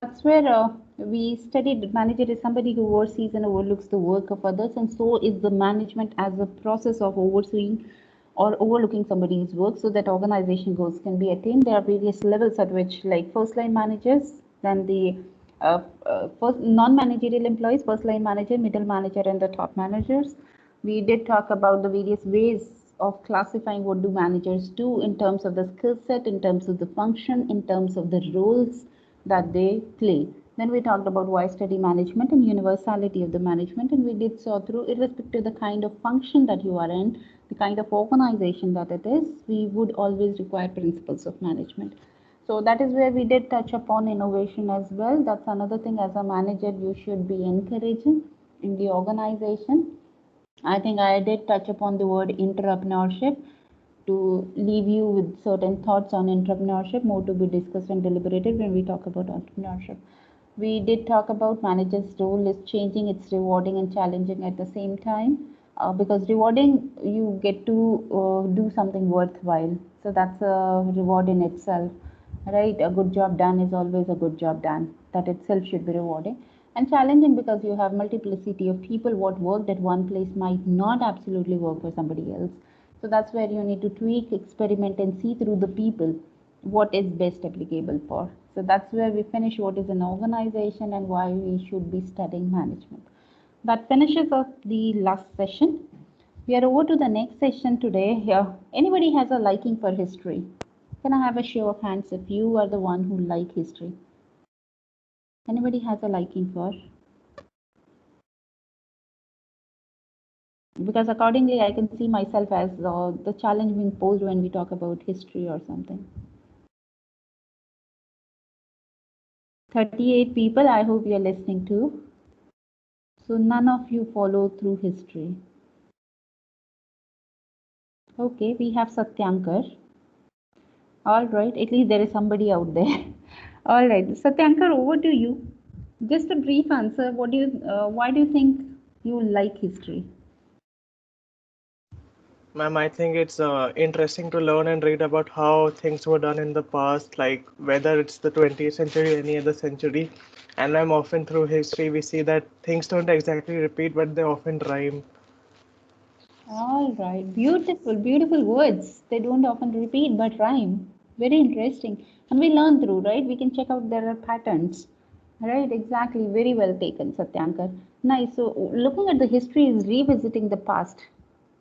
That's where we studied manager is somebody who oversees and overlooks the work of others, and so is the management as a process of overseeing or overlooking somebody's work so that organization goals can be attained. There are various levels at which, like first line managers, then the first non-managerial employees, first line manager, middle manager, and the top managers. We did talk about the various ways of classifying what do managers do in terms of the skill set, in terms of the function, in terms of the roles that they play. Then we talked about why study management and universality of the management, and we did so through irrespective of the kind of function that you are in, the kind of organization that it is, we would always require principles of management. So that is where we did touch upon innovation as well. That's another thing as a manager you should be encouraging in the organization. I think I did touch upon the word entrepreneurship to leave you with certain thoughts on entrepreneurship, more to be discussed and deliberated when we talk about entrepreneurship. We did talk about manager's role is changing, it's rewarding and challenging at the same time. Because rewarding, you get to do something worthwhile. So that's a reward in itself, right? A good job done is always a good job done. That itself should be rewarding. And challenging because you have multiplicity of people. What worked at one place might not absolutely work for somebody else. So that's where you need to tweak, experiment, and see through the people what is best applicable for. So that's where we finish what is an organization and why we should be studying management. That finishes up the last session. We are over to the next session today. Here, anybody has a liking for history? Can I have a show of hands if you are the one who like history? Anybody has a liking for? Because accordingly, I can see myself as the challenge being posed when we talk about history or something. 38 people, I hope you're listening to. So none of you follow through history. Okay, we have Satyankar. All right, at least there is somebody out there. All right, Satyankar, over to you. Just a brief answer. Why do you think you like history? Ma'am, I think it's interesting to learn and read about how things were done in the past, like whether it's the 20th century or any other century. And I'm often through history, we see that things don't exactly repeat, but they often rhyme. All right, beautiful, beautiful words. They don't often repeat but rhyme. Very interesting. And we learn through, right? We can check out there are patterns. Right, exactly. Very well taken, Satyankar. Nice. So, looking at the history is revisiting the past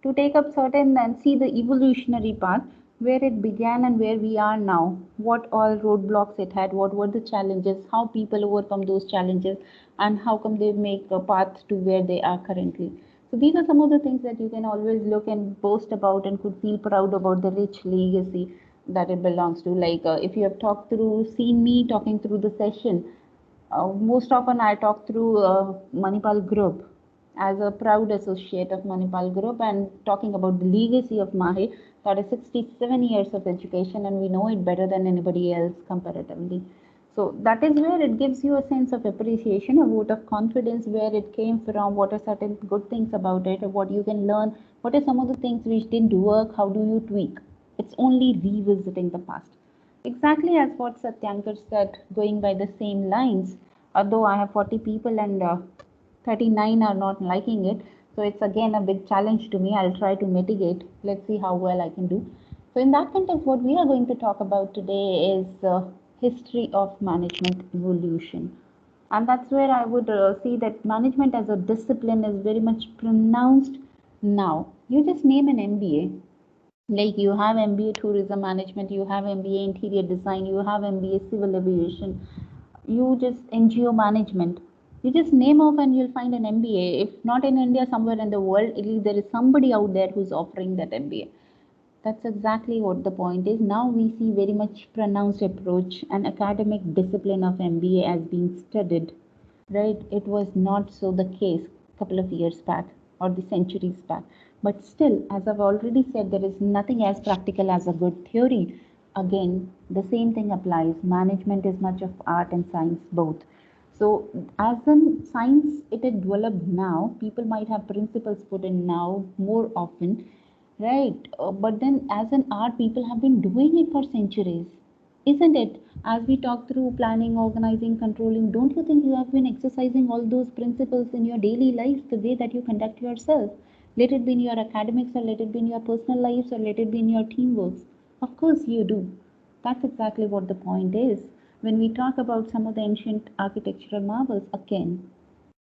to take up certain and see the evolutionary path where it began and where we are now. What all roadblocks it had, what were the challenges, how people overcome those challenges, and how come they make a path to where they are currently. So these are some of the things that you can always look and boast about and could feel proud about the rich legacy that it belongs to. Like if you have talked through, seen me talking through the session, most often I talk through Manipal Group as a proud associate of Manipal Group and talking about the legacy of Mahi. That is 67 years of education, and we know it better than anybody else comparatively. So that is where it gives you a sense of appreciation, a vote of confidence, where it came from, what are certain good things about it, what you can learn, what are some of the things which didn't work, how do you tweak. It's only revisiting the past. Exactly as what Satyankar said, going by the same lines, although I have 40 people and 39 are not liking it, so it's again a big challenge to me. I'll try to mitigate. Let's see how well I can do. So, in that context, what we are going to talk about today is history of management evolution. And that's where I would see that management as a discipline is very much pronounced now. You just name an MBA, like you have MBA tourism management, you have MBA interior design, you have MBA civil aviation, you just NGO management. You just name off and you'll find an MBA. If not in India, somewhere in the world, at least there is somebody out there who's offering that MBA. That's exactly what the point is. Now we see very much pronounced approach and academic discipline of MBA as being studied, right? It was not so the case a couple of years back or the centuries back. But still, as I've already said, there is nothing as practical as a good theory. Again, the same thing applies. Management is much of art and science both. So, as in science, it is developed now. People might have principles put in now more often, right? But then, as an art, people have been doing it for centuries. Isn't it? As we talk through planning, organizing, controlling, don't you think you have been exercising all those principles in your daily life, the way that you conduct yourself? Let it be in your academics, or let it be in your personal lives, or let it be in your teamwork. Of course you do. That's exactly what the point is. When we talk about some of the ancient architectural marvels, again,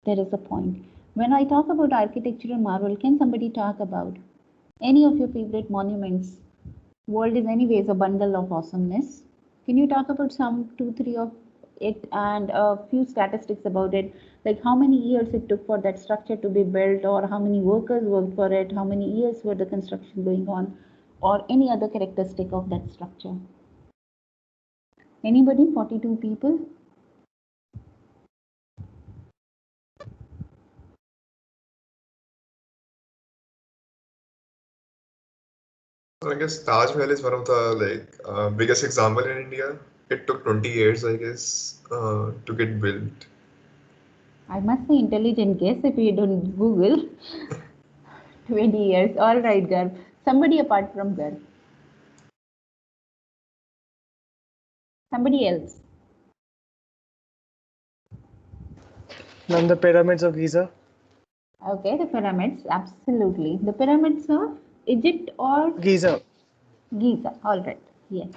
there is a point. When I talk about architectural marvel, can somebody talk about any of your favorite monuments? World is anyways a bundle of awesomeness. Can you talk about some two, three of it and a few statistics about it? Like how many years it took for that structure to be built, or how many workers worked for it, how many years were the construction going on, or any other characteristic of that structure? Anybody? 42 people? I guess Taj Mahal is one of the biggest example in India. It took 20 years, I guess, to get built. I must say intelligent guess if you don't Google. 20 years. All right, Garb. Somebody apart from Garb. Somebody else. Then the pyramids of Giza. Okay, the pyramids. Absolutely. The pyramids of Egypt or Giza. Giza. All right. Yes.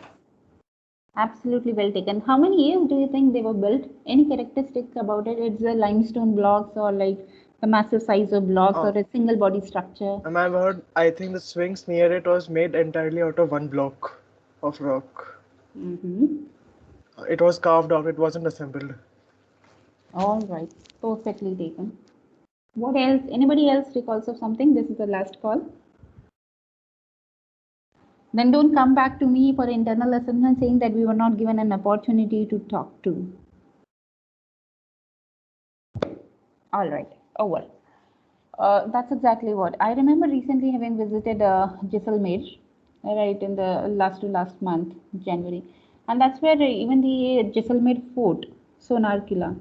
Absolutely well taken. How many years do you think they were built? Any characteristics about it? It's the limestone blocks, or like the massive size of blocks, or Oh, a single body structure? my word, I think the Sphinx near it was made entirely out of one block of rock. Mm-hmm. It was carved out, it wasn't assembled. All right. Perfectly taken. What else? Anybody else recalls of something? This is the last call. Then don't come back to me for internal assessment saying that we were not given an opportunity to talk to. All right. Over. That's exactly what I remember recently having visited Jaisalmer, right, in the last to last month, January, and that's where even the Jaisalmer Fort, Sonar Killa,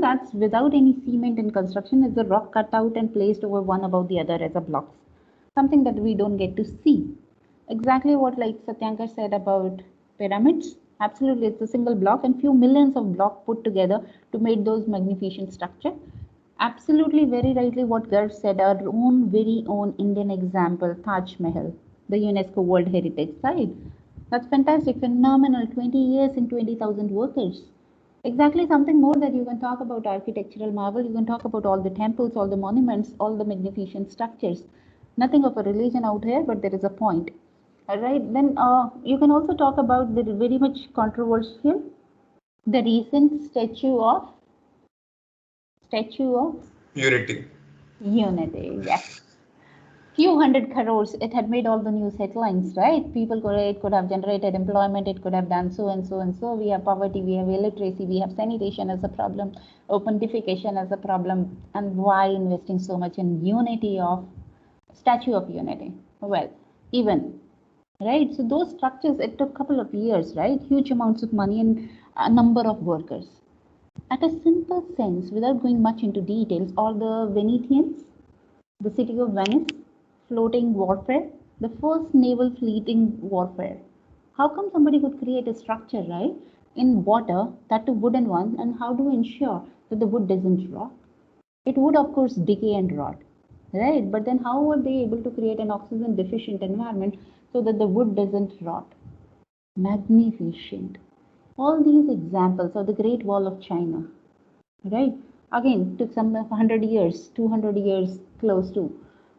that's without any cement in construction. Is the rock cut out and placed over one above the other as a blocks, something that we don't get to see. Exactly what like Satyankar said about pyramids. Absolutely, it's a single block and few millions of blocks put together to make those magnificent structure. Absolutely, very rightly what Garv said, our own very own Indian example, Taj Mahal, the UNESCO World Heritage Site. That's fantastic, phenomenal, 20 years and 20,000 workers. Exactly something more that you can talk about architectural marvel, you can talk about all the temples, all the monuments, all the magnificent structures. Nothing of a religion out here, but there is a point. All right, then you can also talk about the very much controversial, the recent statue of Unity. Unity, yes. Few hundred crores, it had made all the news headlines, right? People could, it could have generated employment, it could have done so and so and so. We have poverty, we have illiteracy, we have sanitation as a problem, open defecation as a problem. And why investing so much in unity of Statue of Unity? Well, even, right? So those structures, it took a couple of years, right? Huge amounts of money and a number of workers. At a simple sense, without going much into details, all the Venetians, the city of Venice, floating warfare, the first naval fleeting warfare. How come somebody could create a structure, right, in water, that a wooden one, and how do we ensure that the wood doesn't rot? It would, of course, decay and rot, right? But then how were they able to create an oxygen deficient environment so that the wood doesn't rot? Magnificent. All these examples of the Great Wall of China, right? Again, took some 100 years, 200 years close to,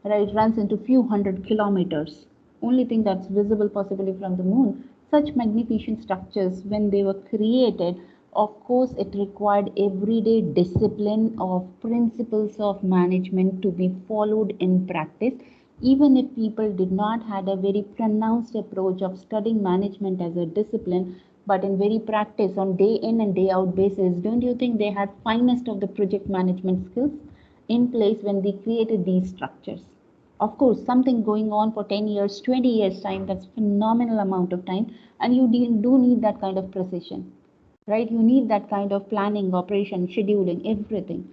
right? Runs into few hundred kilometers. Only thing that's visible possibly from the moon. Such magnificent structures, when they were created, of course, it required everyday discipline of principles of management to be followed in practice. Even if people did not had a very pronounced approach of studying management as a discipline, but in very practice on day in and day out basis, don't you think they had finest of the project management skills in place when they created these structures? Of course, something going on for 10 years, 20 years time, that's phenomenal amount of time, and you do need that kind of precision, right? You need that kind of planning, operation, scheduling, everything,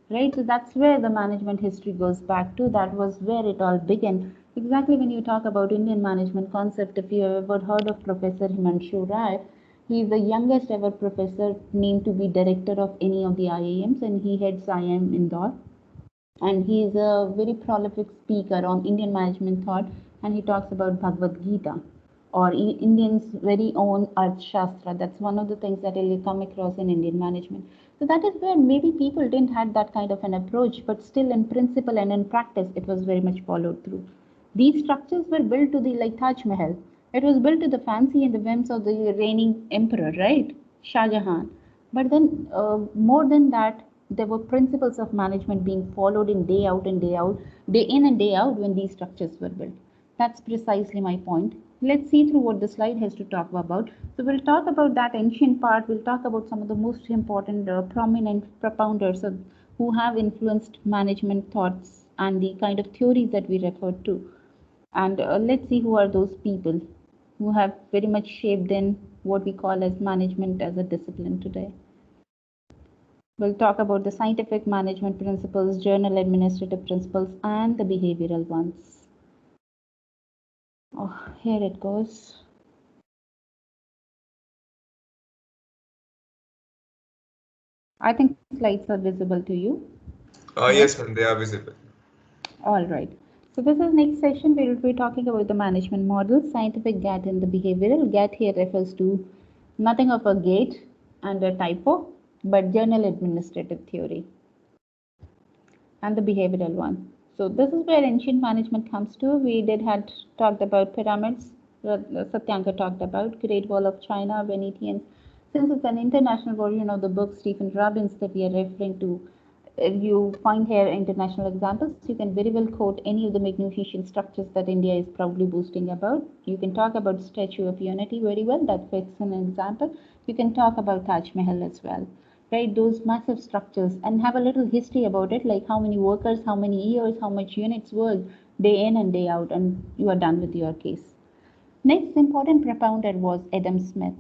right? So that's where the management history goes back to. That was where it all began. Exactly when you talk about Indian management concept, if you ever heard of Professor Himanshu Rai, He is the youngest ever professor named to be director of any of the IIMs, and he heads IIM Indore. And he is a very prolific speaker on Indian management thought, and he talks about Bhagavad Gita, or Indians' very own Arthashastra. That's one of the things that you'll come across in Indian management. So that is where maybe people didn't have that kind of an approach, but still in principle and in practice, it was very much followed through. These structures were built to the like Taj Mahal. It was built to the fancy and the whims of the reigning emperor, right? Shah Jahan. But then, more than that, there were principles of management being followed in day out and day out, day in and day out when these structures were built. That's precisely my point. Let's see through what the slide has to talk about. So we'll talk about that ancient part. We'll talk about some of the most important, prominent propounders who have influenced management thoughts and the kind of theories that we referred to. And let's see who are those people who have very much shaped in what we call as management as a discipline today. We'll talk about the scientific management principles, journal administrative principles, and the behavioral ones. Oh, here it goes. I think slides are visible to you. Yes, ma'am, they are visible. All right. So this is next session. We will be talking about the management model, scientific GAT and the behavioral. GAT here refers to nothing of a gate and a typo, but journal administrative theory and the behavioral one. So this is where ancient management comes to. We had talked about pyramids. Satyanka talked about Great Wall of China, Venetians. Since it's an international version of the book Stephen Robbins that we are referring to, if you find here international examples, you can very well quote any of the Magnificent structures that India is proudly boasting about. You can talk about Statue of Unity very well, that fits an example. You can talk about Taj Mahal as well, right? Those massive structures, and have a little history about it, like how many workers, how many years, how much units work day in and day out, and you are done with your case. Next important propounder was Adam Smith.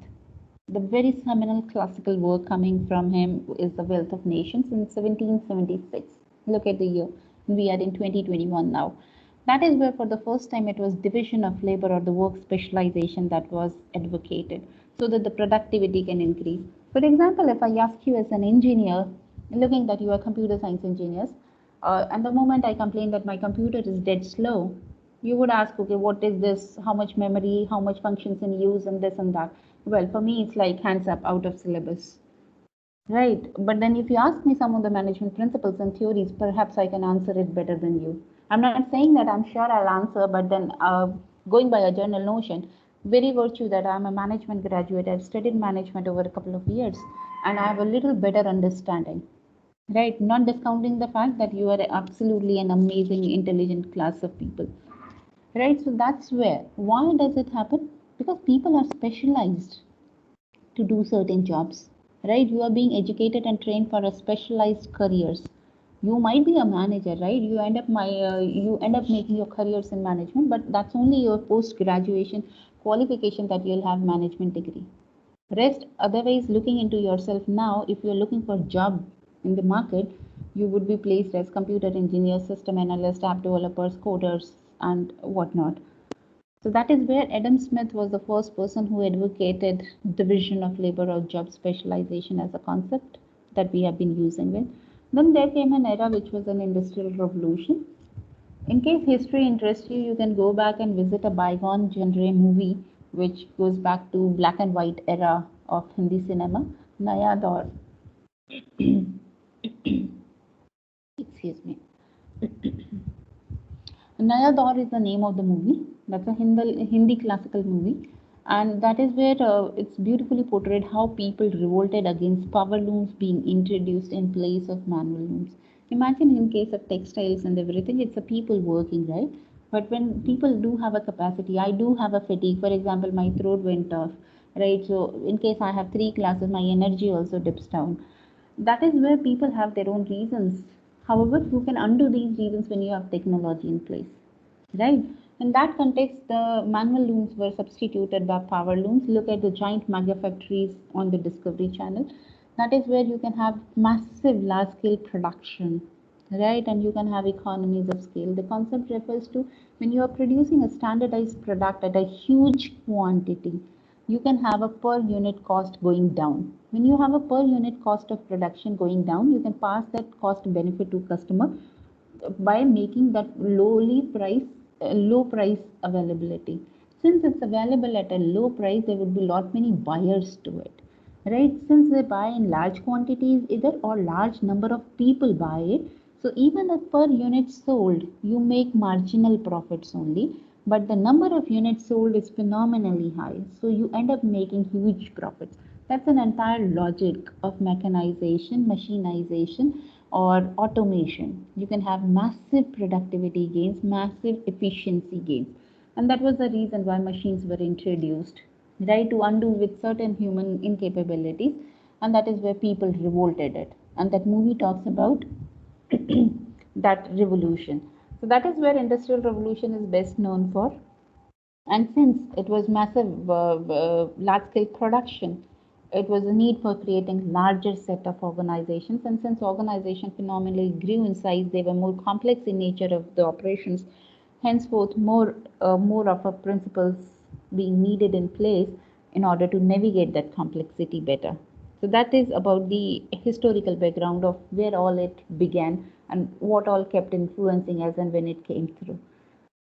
The very seminal classical work coming from him is The Wealth of Nations in 1776. Look at the year. We are in 2021 now. That is where for the first time it was division of labor or the work specialization that was advocated so that the productivity can increase. For example, if I ask you as an engineer, looking that you are computer science engineers, and the moment I complain that my computer is dead slow, you would ask, okay, what is this? How much memory? How much functions in use and this and that? Well, for me, it's like hands up, out of syllabus. Right. But then if you ask me some of the management principles and theories, perhaps I can answer it better than you. I'm not saying that I'm sure I'll answer, but then going by a general notion, very virtue that I'm a management graduate. I've studied management over a couple of years and I have a little better understanding. Right. Not discounting the fact that you are absolutely an amazing, intelligent class of people. Right. So that's where. Why does it happen? Because people are specialized to do certain jobs, right? You are being educated and trained for a specialized careers. You might be a manager, right? You end up making your careers in management, but that's only your post graduation qualification that you'll have management degree. Rest, otherwise, looking into yourself now, if you're looking for a job in the market, you would be placed as computer engineer, system analyst, app developers, coders, and whatnot. So that is where Adam Smith was the first person who advocated division of labor or job specialization as a concept that we have been using it. Then there came an era which was an industrial revolution. In case history interests you, you can go back and visit a bygone genre movie which goes back to black and white era of Hindi cinema, Naya Daur. Excuse me. Naya Daur is the name of the movie. That's a Hindi classical movie. And that is where it's beautifully portrayed how people revolted against power looms being introduced in place of manual looms. Imagine in case of textiles and everything, it's a people working, right? But when people do have a capacity, I do have a fatigue. For example, my throat went off, right? So in case I have 3 classes, my energy also dips down. That is where people have their own reasons. However, you can undo these reasons when you have technology in place, right? In that context, the manual looms were substituted by power looms. Look at the giant mega factories on the Discovery Channel. That is where you can have massive large scale production, right? And you can have economies of scale. The concept refers to when you are producing a standardized product at a huge quantity, you can have a per unit cost going down. When you have a per unit cost of production going down, you can pass that cost benefit to customer by making that low price availability. Since it's available at a low price, there would be lot many buyers to it, right? Since they buy in large quantities either or large number of people buy it, so even if per unit sold you make marginal profits only, but the number of units sold is phenomenally high, so you end up making huge profits. That's an entire logic of mechanization, machinization, or automation. You can have massive productivity gains, massive efficiency gains. And that was the reason why machines were introduced, right, to undo with certain human incapabilities. And that is where people revolted it. And that movie talks about that revolution. So that is where industrial revolution is best known for. And since it was massive, large scale production, it was a need for creating larger set of organizations. And since organization phenomenally grew in size, they were more complex in nature of the operations. Henceforth, more of a principles being needed in place in order to navigate that complexity better. So that is about the historical background of where all it began and what all kept influencing us and when it came through.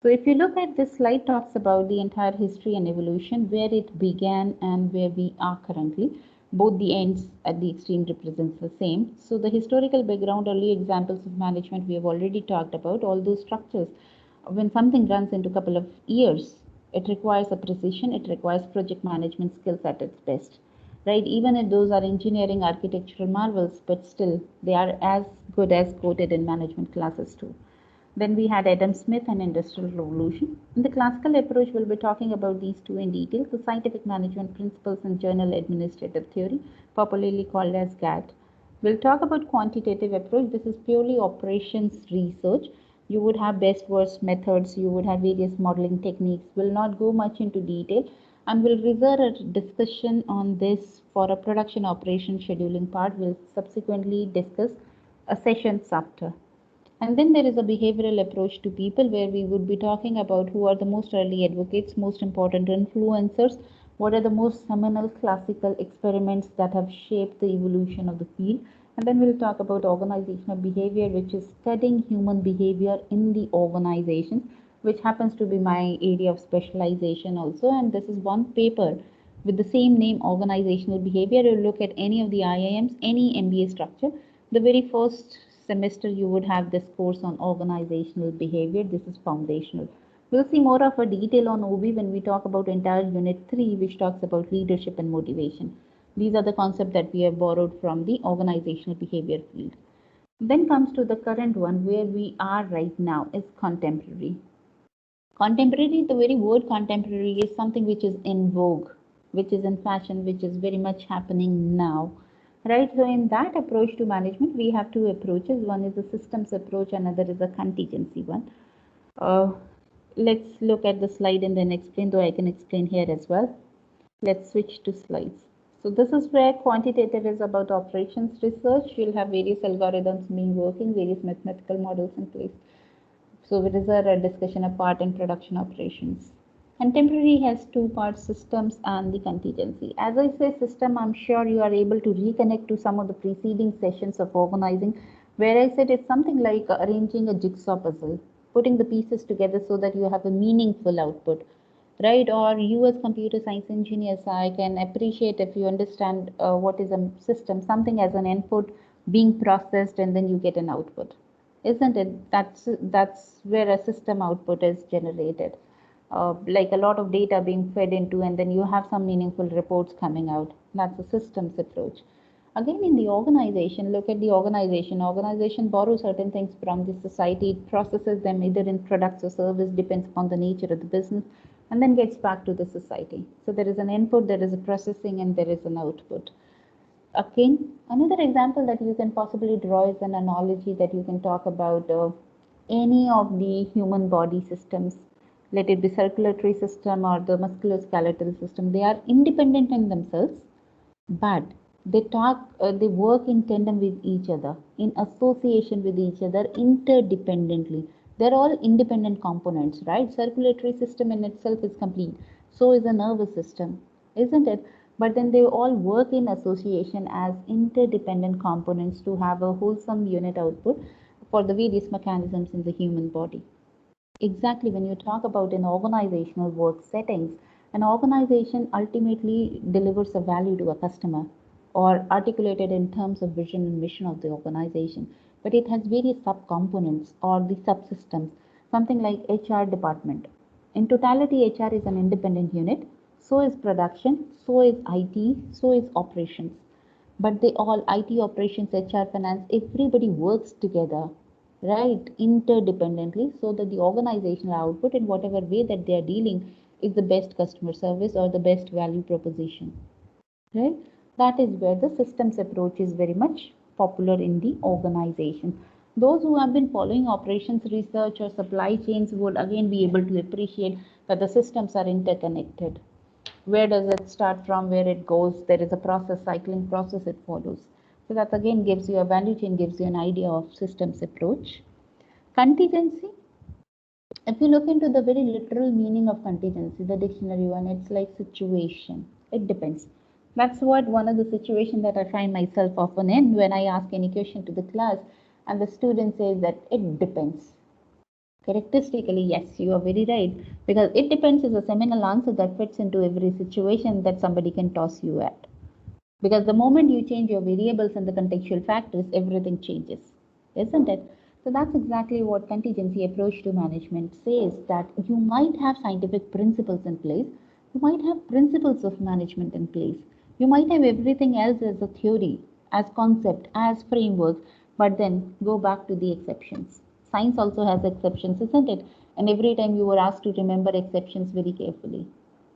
So if you look at this slide, talks about the entire history and evolution, where it began and where we are currently. Both the ends at the extreme represents the same. So the historical background, early examples of management we have already talked about, all those structures. When something runs into a couple of years, it requires a precision, it requires project management skills at its best, right? Even if those are engineering architectural marvels, but still they are as good as quoted in management classes too. Then we had Adam Smith and Industrial Revolution. In the classical approach, we'll be talking about these two in detail, the scientific management principles and journal administrative theory, popularly called as GATT. We'll talk about quantitative approach. This is purely operations research. You would have best worst methods, you would have various modeling techniques. We'll not go much into detail and we'll reserve a discussion on this for a production operation scheduling part. We'll subsequently discuss a sessions after. And then there is a behavioral approach to people where we would be talking about who are the most early advocates, most important influencers, what are the most seminal classical experiments that have shaped the evolution of the field. And then we'll talk about organizational behavior, which is studying human behavior in the organizations, which happens to be my area of specialization also. And this is one paper with the same name, organizational behavior. You look at any of the IIMs, any MBA structure, the very first semester you would have this course on organizational behavior. This is foundational. We'll see more of a detail on OB when we talk about entire unit 3, which talks about leadership and motivation. These are the concepts that we have borrowed from the organizational behavior field. Then comes to the current one, where we are right now, is contemporary. Contemporary, the very word contemporary is something which is in vogue, which is in fashion, which is very much happening now. Right, so in that approach to management, we have two approaches. One is a systems approach, another is a contingency one. Let's look at the slide and then explain, though I can explain here as well. Let's switch to slides. So this is where quantitative is about operations research. You'll have various algorithms being working, various mathematical models in place. So it is a discussion of part and production operations. Contemporary has two parts, systems and the contingency. As I say system, I'm sure you are able to reconnect to some of the preceding sessions of organizing, where I said it's something like arranging a jigsaw puzzle, putting the pieces together so that you have a meaningful output, right? Or you as computer science engineers, I can appreciate if you understand what is a system, something as an input being processed and then you get an output, isn't it? That's where a system output is generated. Like a lot of data being fed into, and then you have some meaningful reports coming out. That's a systems approach. Again, in the organization, look at the organization. Organization borrows certain things from the society, it processes them either in products or service, depends upon the nature of the business, and then gets back to the society. So there is an input, there is a processing, and there is an output. Again, another example that you can possibly draw is an analogy that you can talk about any of the human body systems, let it be circulatory system or the musculoskeletal system. They are independent in themselves, but they work in tandem with each other, in association with each other, interdependently. They're all independent components, right? Circulatory system in itself is complete. So is a nervous system. isn't it? But then they all work in association as interdependent components to have a wholesome unit output for the various mechanisms in the human body. Exactly, when you talk about an organizational work settings, an organization ultimately delivers a value to a customer or articulated in terms of vision and mission of the organization. But it has various subcomponents or the subsystems, something like HR department. In totality, HR is an independent unit, so is production, so is IT, so is operations. But they all, IT, operations, HR, finance, everybody works together, right, interdependently, so that the organizational output in whatever way that they are dealing is the best customer service or the best value proposition, right? That is where the systems approach is very much popular in the organization. Those who have been following operations research or supply chains would again be able to appreciate that the systems are interconnected. Where does it start from, where it goes? There is a process, cycling process it follows. So that again gives you a value chain, gives you an idea of systems approach. Contingency, if you look into the very literal meaning of contingency, the dictionary one, it's like situation. It depends. That's what one of the situations that I find myself often in when I ask any question to the class and the student says that it depends. Characteristically, yes, you are very right. Because it depends is a seminal answer that fits into every situation that somebody can toss you at. Because the moment you change your variables and the contextual factors, everything changes, isn't it? So that's exactly what contingency approach to management says, that you might have scientific principles in place, you might have principles of management in place, you might have everything else as a theory, as concept, as framework, but then go back to the exceptions. Science also has exceptions, isn't it? And every time you were asked to remember exceptions very carefully,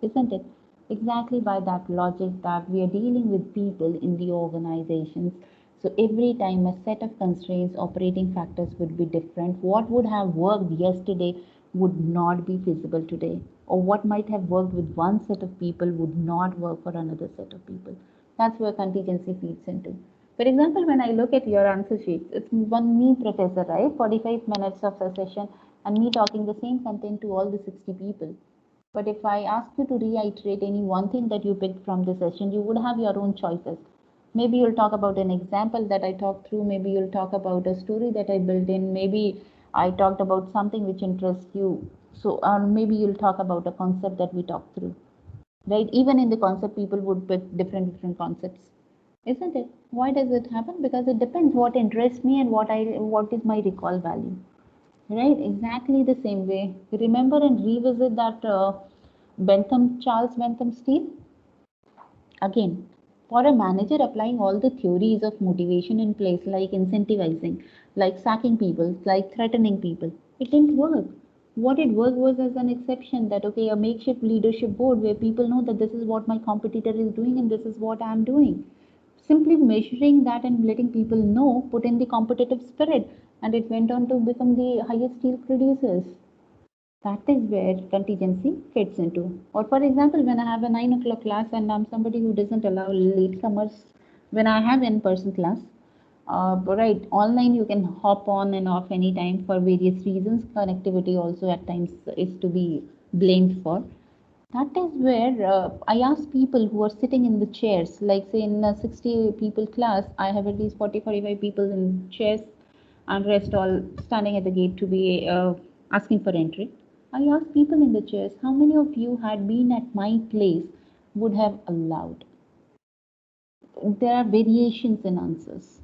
isn't it? Exactly by that logic that we are dealing with people in the organizations. So every time a set of constraints, operating factors would be different. What would have worked yesterday would not be feasible today. Or what might have worked with one set of people would not work for another set of people. That's where contingency feeds into. For example, when I look at your answer sheets, it's one me professor, right? 45 minutes of a session and me talking the same content to all the 60 people. But if I ask you to reiterate any one thing that you picked from the session, you would have your own choices. Maybe you'll talk about an example that I talked through. Maybe you'll talk about a story that I built in. Maybe I talked about something which interests you. So, or maybe you'll talk about a concept that we talked through. Right? Even in the concept, people would pick different concepts, isn't it? Why does it happen? Because it depends what interests me and what is my recall value. Right, exactly the same way. Remember and revisit that Charles Bentham Steele? Again, for a manager applying all the theories of motivation in place, like incentivizing, like sacking people, like threatening people, it didn't work. What it worked was as an exception that, okay, a makeshift leadership board where people know that this is what my competitor is doing and this is what I'm doing. Simply measuring that and letting people know put in the competitive spirit, and it went on to become the highest steel producers. That is where contingency fits into. Or for example, when I have a 9 o'clock class and I'm somebody who doesn't allow latecomers, when I have in-person class, right, online you can hop on and off anytime for various reasons. Connectivity also at times is to be blamed for. That is where I ask people who are sitting in the chairs, like say in a 60 people class, I have at least 40-45 people in chairs and rest all standing at the gate to be asking for entry. I ask people in the chairs, how many of you had been at my place would have allowed? There are variations in answers.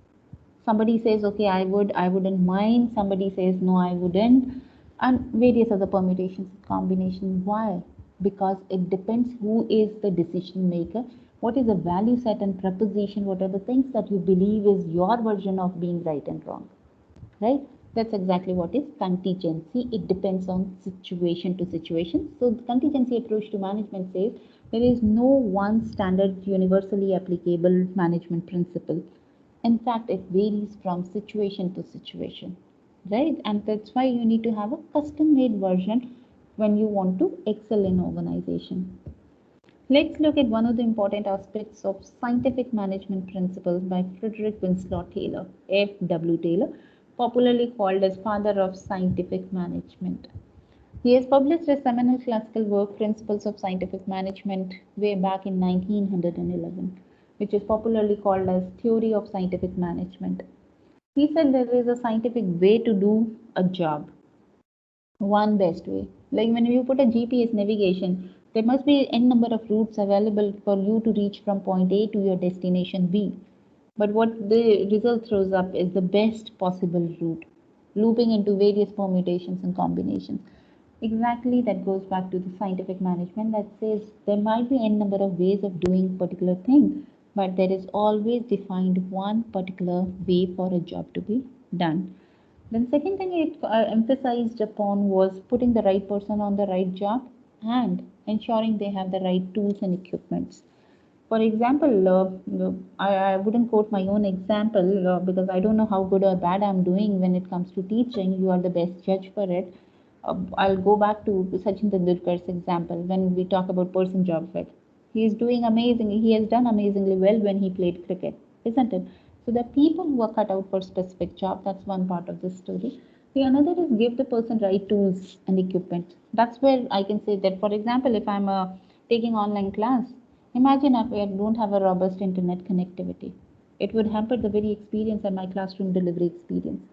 Somebody says, okay, I wouldn't mind. Somebody says, no, I wouldn't. And various other permutations, combination. Why? Because it depends who is the decision maker, what is the value set and proposition, what are the things that you believe is your version of being right and wrong, right? That's exactly what is contingency. It depends on situation to situation. So the contingency approach to management says there is no one standard universally applicable management principle. In fact, it varies from situation to situation, right? And that's why you need to have a custom made version when you want to excel in organization. Let's look at one of the important aspects of scientific management principles by Frederick Winslow Taylor, F.W. Taylor, popularly called as father of scientific management. He has published a seminal classical work, Principles of Scientific Management, way back in 1911, which is popularly called as Theory of Scientific Management. He said there is a scientific way to do a job, one best way. Like when you put a GPS navigation, there must be n number of routes available for you to reach from point A to your destination B. But what the result throws up is the best possible route, looping into various permutations and combinations. Exactly, that goes back to the scientific management that says there might be n number of ways of doing particular thing, but there is always defined one particular way for a job to be done. Then second thing it emphasized upon was putting the right person on the right job and ensuring they have the right tools and equipments. For example, I wouldn't quote my own example because I don't know how good or bad I'm doing when it comes to teaching. You are the best judge for it. I'll go back to Sachin Tendulkar's example when we talk about person job fit. He is doing amazing. He has done amazingly well when he played cricket, isn't it? So the people who are cut out for specific job. That's one part of the story. The another is give the person right tools and equipment. That's where I can say that. For example, if I'm taking online class, imagine if I don't have a robust internet connectivity. It would hamper the very experience and my classroom delivery experience,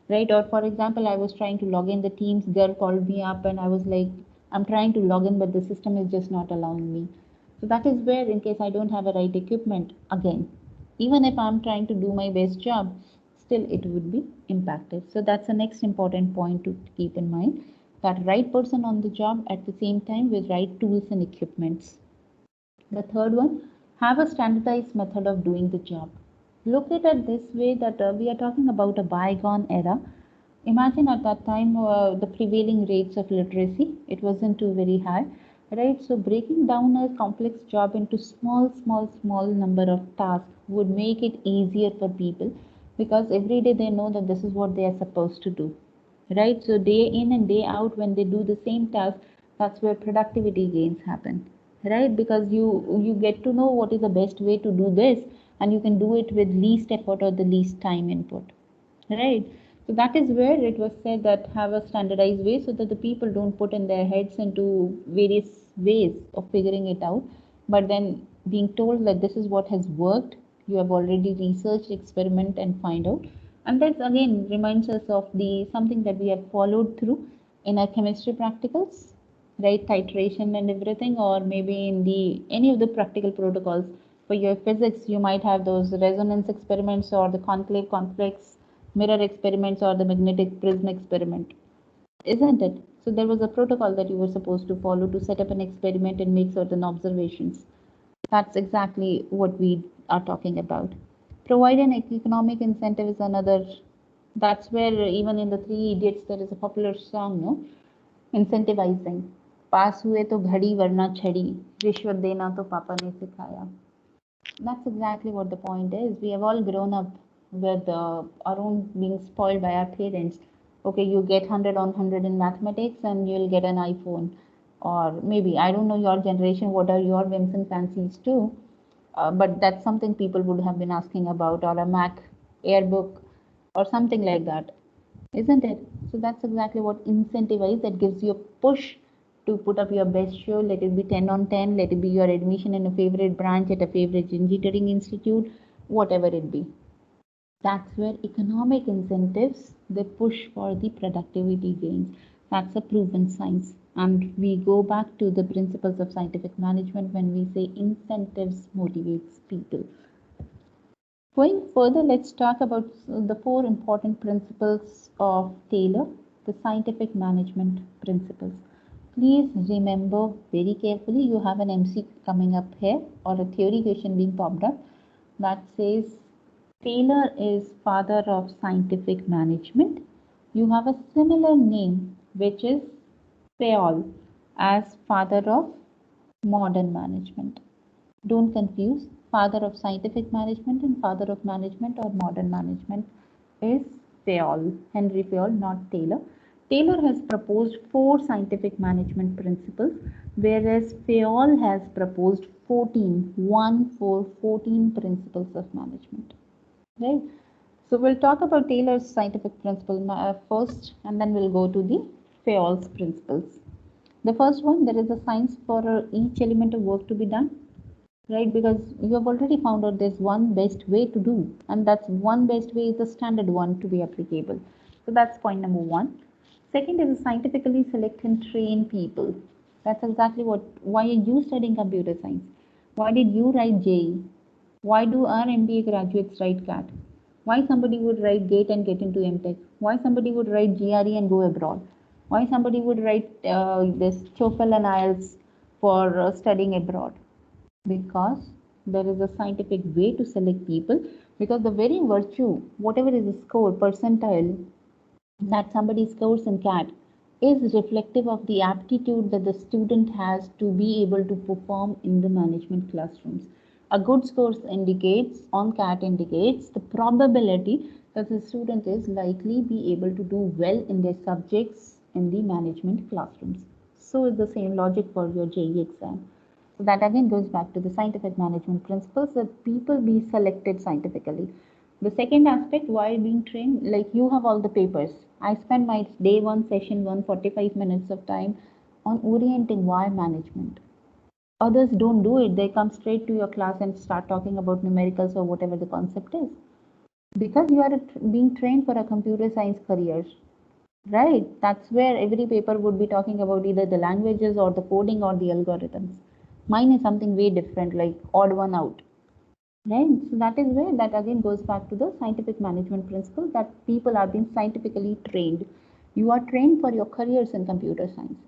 right? Or for example, I was trying to log in the Teams, girl called me up and I was like, I'm trying to log in, but the system is just not allowing me. So that is where, in case I don't have a right equipment, again, even if I'm trying to do my best job, still it would be impacted. So that's the next important point to keep in mind, that right person on the job at the same time with right tools and equipments. The third one, have a standardized method of doing the job. Look at it this way that we are talking about a bygone era. Imagine at that time the prevailing rates of literacy, it wasn't too very high, right? So breaking down a complex job into small number of tasks would make it easier for people because every day they know that this is what they are supposed to do, right? So day in and day out when they do the same task, that's where productivity gains happen, right? Because you get to know what is the best way to do this and you can do it with least effort or the least time input, right? So that is where it was said that have a standardized way so that the people don't put in their heads into various ways of figuring it out, but then being told that this is what has worked, you have already researched, experiment and find out. And that again reminds us of the something that we have followed through in our chemistry practicals, right? Titration and everything, or maybe in the any of the practical protocols. For your physics, you might have those resonance experiments or the concave complex mirror experiments or the magnetic prism experiment, isn't it? So there was a protocol that you were supposed to follow to set up an experiment and make certain observations. That's exactly what we are talking about. Provide an economic incentive is another. That's where even in the Three Idiots there is a popular song, no? Incentivizing. पास हुए तो घड़ी वरना छड़ी, रिश्वत देना तो पापा ने सिखाया. That's exactly what the point is. We have all grown up with our own being spoiled by our parents. Okay, you get 100 on 100 in mathematics and you'll get an iPhone. Or maybe, I don't know your generation, what are your whims and fancies too. But that's something people would have been asking about, or a Mac Airbook, or something like that, isn't it? So that's exactly what incentivize, that gives you a push to put up your best show. Let it be 10 on 10, let it be your admission in a favorite branch at a favorite engineering institute, whatever it be. That's where economic incentives, they push for the productivity gains. That's a proven science. And we go back to the principles of scientific management when we say incentives motivates people. Going further, let's talk about the four important principles of Taylor, the scientific management principles. Please remember very carefully, you have an MC coming up here or a theory question being popped up that says Taylor is father of scientific management. You have a similar name which is Fayol as father of modern management. Don't confuse father of scientific management and father of management or modern management is Fayol, Henry Fayol, not Taylor. Taylor has proposed 4 scientific management principles, whereas Fayol has proposed 14 principles of management. Right? So we'll talk about Taylor's scientific principle first, and then we'll go to the Fayol's principles. The first one, there is a science for each element of work to be done, right? Because you have already found out there's one best way to do, and that's one best way is the standard one to be applicable. So that's point number one. Second is scientifically select and train people. That's exactly what. Why are you studying computer science? Why did you write JE? Why do our MBA graduates write CAT? Why somebody would write GATE and get into MTech? Why somebody would write GRE and go abroad? Why somebody would write this TOEFL and IELTS for studying abroad? Because there is a scientific way to select people, because the very virtue, whatever is the score, percentile that somebody scores in CAT is reflective of the aptitude that the student has to be able to perform in the management classrooms. A good score indicates, on CAT indicates the probability that the student is likely be able to do well in their subjects in the management classrooms. So is the same logic for your JE exam. So that again goes back to the scientific management principles, that people be selected scientifically. The second aspect, why being trained, like you have all the papers. I spend my day one session 145 minutes of time on orienting why management. Others don't do it. They come straight to your class and start talking about numericals or whatever the concept is. Because you are being trained for a computer science career, right? That's where every paper would be talking about either the languages or the coding or the algorithms. Mine is something way different, like odd one out. Right, so that is where that again goes back to the scientific management principle, that people are being scientifically trained. You are trained for your careers in computer science.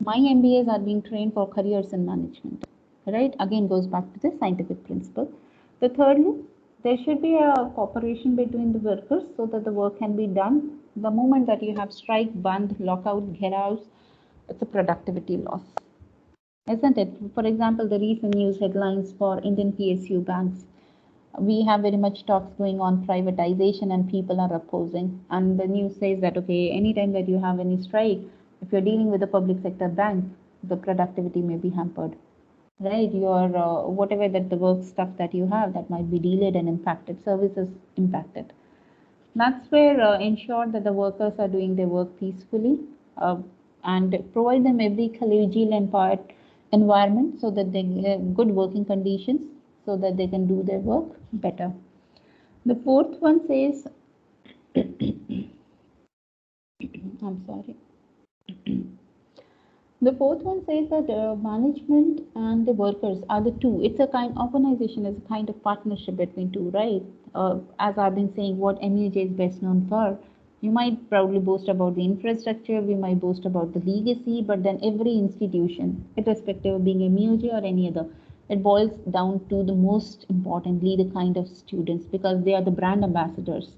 My MBAs are being trained for careers in management. Right, again goes back to the scientific principle. The thirdly, there should be a cooperation between the workers so that the work can be done. The moment that you have strike, band, lockout, get out, it's a productivity loss, isn't it? For example, the recent news headlines for Indian PSU banks, we have very much talks going on privatization and people are opposing, and the news says that okay, anytime that you have any strike, if you're dealing with a public sector bank, the productivity may be hampered, right? Your whatever that the work stuff that you have, that might be delayed and impacted, services impacted. That's where ensure that the workers are doing their work peacefully, uh, and provide them every collegial and part environment so that they get good working conditions so that they can do their work better. The fourth one says, I'm sorry. The fourth one says that management and the workers are the two. It's a kind organization is a kind of partnership between two, right? As I've been saying, what MUJ is best known for. You might proudly boast about the infrastructure, we might boast about the legacy, but then every institution, irrespective of being MUJ or any other, it boils down to the most importantly the kind of students, because they are the brand ambassadors,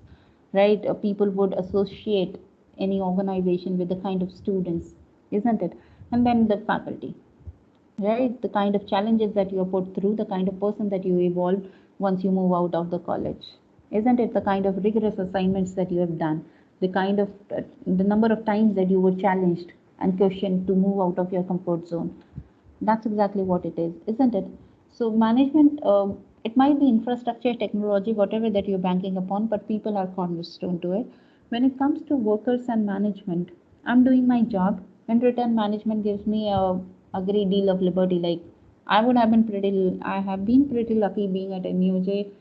right? People would associate any organization with the kind of students, isn't it? And then the faculty, right? The kind of challenges that you are put through, the kind of person that you evolve once you move out of the college, isn't it? The kind of rigorous assignments that you have done, the kind of the number of times that you were challenged and questioned to move out of your comfort zone. That's exactly what it is, isn't it? So management, it might be infrastructure, technology, whatever that you're banking upon, but people are cornerstone to it. When it comes to workers and management, I'm doing my job. In return, management gives me a great deal of liberty. Like I have been pretty lucky being at MUJ.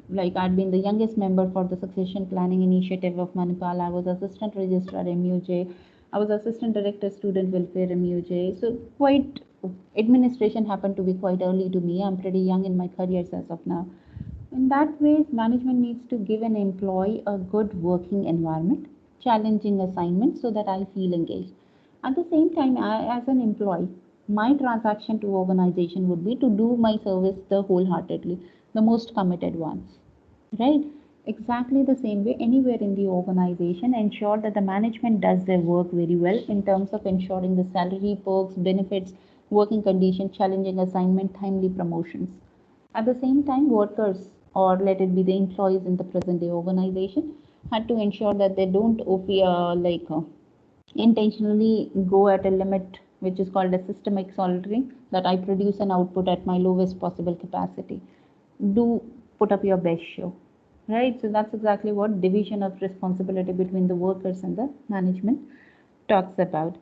Like I'd been the youngest member for the succession planning initiative of Manipal. I was assistant registrar MUJ. I was assistant director student welfare MUJ. So quite administration happened to be quite early to me. I'm pretty young in my careers as of now. In that way, management needs to give an employee a good working environment, challenging assignments so that I feel engaged. At the same time, as an employee, my transaction to organization would be to do my service the wholeheartedly, the most committed ones, right? Exactly the same way anywhere in the organization, ensure that the management does their work very well in terms of ensuring the salary, perks, benefits, working conditions, challenging assignment, timely promotions. At the same time, workers, or let it be the employees in the present day organization, had to ensure that they don't intentionally go at a limit which is called a systemic soldering, that I produce an output at my lowest possible capacity. Do put up your best show, right? So that's exactly what division of responsibility between the workers and the management. talks about.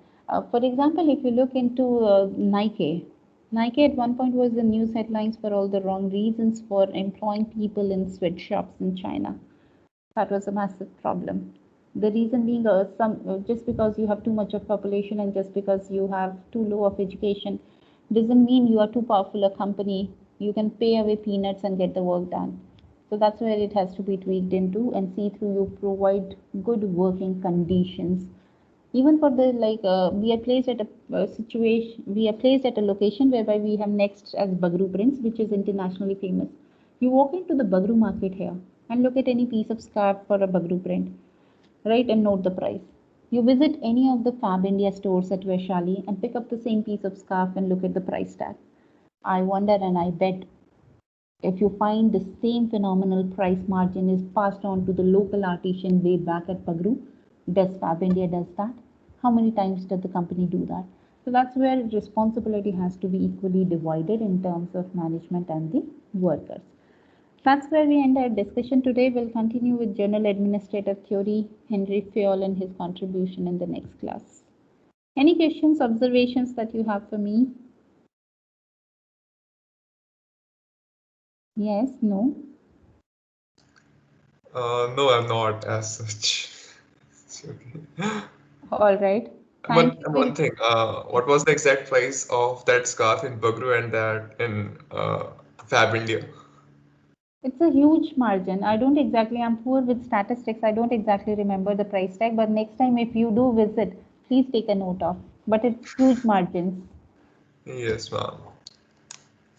For example, if you look into Nike, Nike at one point was the news headlines for all the wrong reasons for employing people in sweatshops in China. That was a massive problem. The reason being just because you have too much of population and just because you have too low of education doesn't mean you are too powerful a company. You can pay away peanuts and get the work done. So that's where it has to be tweaked into and see through you provide good working conditions. Even for the we are placed at a situation, we are placed at a location whereby we have next as Bagru prints, which is internationally famous. You walk into the Bagru market here and look at any piece of scarf for a Bagru print, right, and note the price. You visit any of the Fab India stores at Vaishali and pick up the same piece of scarf and look at the price tag. I wonder and I bet if you find the same phenomenal price margin is passed on to the local artisan way back at Bagru, does Fab India does that? How many times does the company do that? So that's where responsibility has to be equally divided in terms of management and the workers. That's where we end our discussion today. We'll continue with general administrative theory, Henry Fayol and his contribution in the next class. Any questions, observations that you have for me? Yes, no? No, I'm not as such. It's okay. All right. Thank you. One thing. What was the exact price of that scarf in Bagru and that in Fab India? It's a huge margin. I don't exactly, I'm poor with statistics. I don't exactly remember the price tag, but next time if you do visit, please take a note of. But it's huge margins. Yes, ma'am.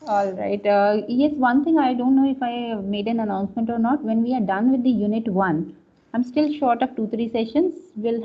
All right. Yes, one thing I don't know if I made an announcement or not. When we are done with the unit one, I'm still short of 2-3 sessions. We'll have